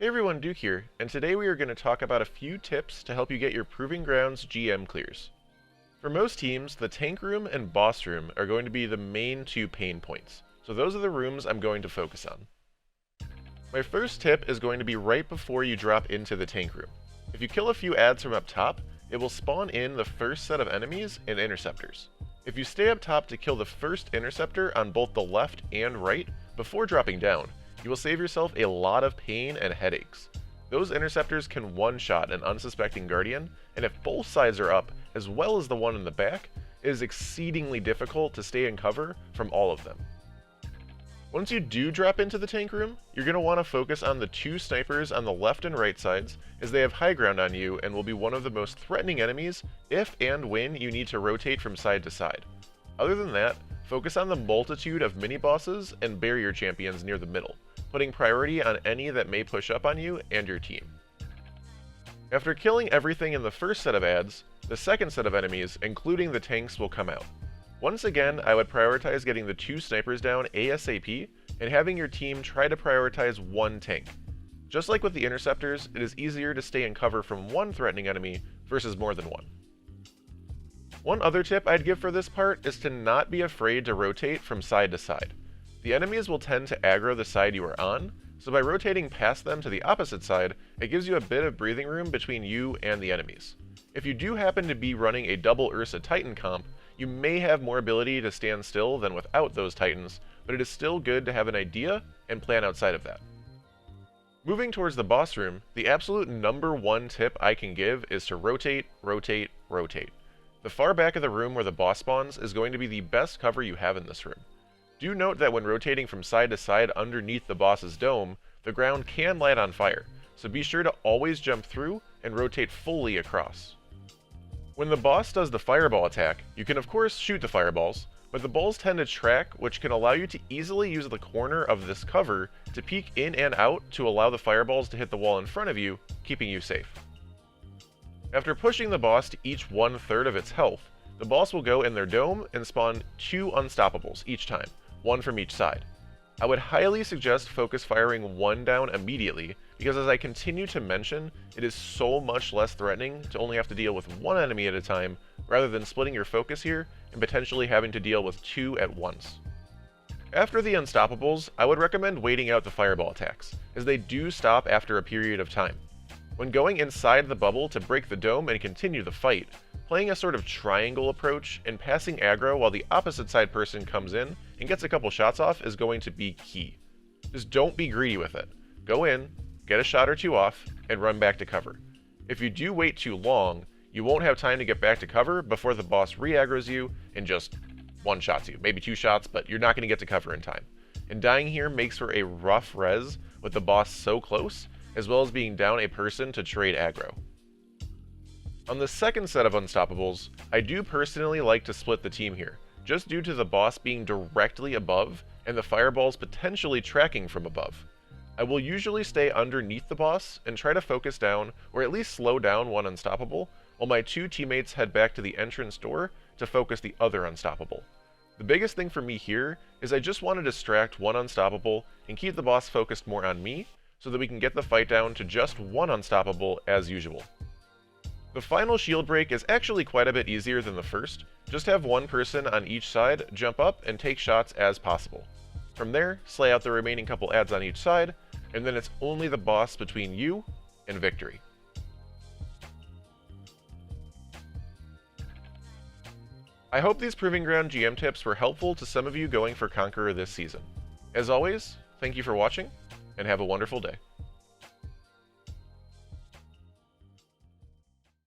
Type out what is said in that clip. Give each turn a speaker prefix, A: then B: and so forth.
A: Hey everyone, Duke here, and today we are going to talk about a few tips to help you get your Proving Grounds GM clears. For most teams, the tank room and boss room are going to be the main two pain points, so those are the rooms I'm going to focus on. My first tip is going to be right before you drop into the tank room. If you kill a few adds from up top, it will spawn in the first set of enemies and interceptors. If you stay up top to kill the first interceptor on both the left and right before dropping down, you will save yourself a lot of pain and headaches. Those interceptors can one-shot an unsuspecting guardian, and if both sides are up, as well as the one in the back, it is exceedingly difficult to stay in cover from all of them. Once you do drop into the tank room, you're going to want to focus on the two snipers on the left and right sides, as they have high ground on you and will be one of the most threatening enemies if and when you need to rotate from side to side. Other than that, focus on the multitude of mini-bosses and barrier champions near the middle, putting priority on any that may push up on you and your team. After killing everything in the first set of adds, the second set of enemies, including the tanks, will come out. Once again, I would prioritize getting the two snipers down ASAP and having your team try to prioritize one tank. Just like with the interceptors, it is easier to stay in cover from one threatening enemy versus more than one. One other tip I'd give for this part is to not be afraid to rotate from side to side. The enemies will tend to aggro the side you are on, so by rotating past them to the opposite side, it gives you a bit of breathing room between you and the enemies. If you do happen to be running a double Ursa Titan comp, you may have more ability to stand still than without those Titans, but it is still good to have an idea and plan outside of that. Moving towards the boss room, the absolute number one tip I can give is to rotate, rotate, rotate. The far back of the room where the boss spawns is going to be the best cover you have in this room. Do note that when rotating from side to side underneath the boss's dome, the ground can light on fire, so be sure to always jump through and rotate fully across. When the boss does the fireball attack, you can of course shoot the fireballs, but the balls tend to track, which can allow you to easily use the corner of this cover to peek in and out to allow the fireballs to hit the wall in front of you, keeping you safe. After pushing the boss to each 1/3 of its health, the boss will go in their dome and spawn 2 unstoppables each time, one from each side. I would highly suggest focus firing one down immediately, because as I continue to mention, it is so much less threatening to only have to deal with one enemy at a time, rather than splitting your focus here and potentially having to deal with 2 at once. After the unstoppables, I would recommend waiting out the fireball attacks, as they do stop after a period of time. When going inside the bubble to break the dome and continue the fight, playing a sort of triangle approach and passing aggro while the opposite side person comes in and gets a couple shots off is going to be key. Just don't be greedy with it. Go in, get a shot or 2 off, and run back to cover. If you do wait too long, you won't have time to get back to cover before the boss re-aggro's you and just one-shots you. Maybe 2 shots, but you're not going to get to cover in time. And dying here makes for a rough res with the boss so close, as well as being down a person to trade aggro. On the second set of unstoppables, I do personally like to split the team here, just due to the boss being directly above and the fireballs potentially tracking from above. I will usually stay underneath the boss and try to focus down, or at least slow down one unstoppable, while my 2 teammates head back to the entrance door to focus the other unstoppable. The biggest thing for me here is I just want to distract one unstoppable and keep the boss focused more on me, so that we can get the fight down to just one unstoppable as usual. The final shield break is actually quite a bit easier than the first. Just have one person on each side jump up and take shots as possible. From there, slay out the remaining couple adds on each side, and then it's only the boss between you and victory. I hope these Proving Ground GM tips were helpful to some of you going for Conqueror this season. As always, thank you for watching, and have a wonderful day.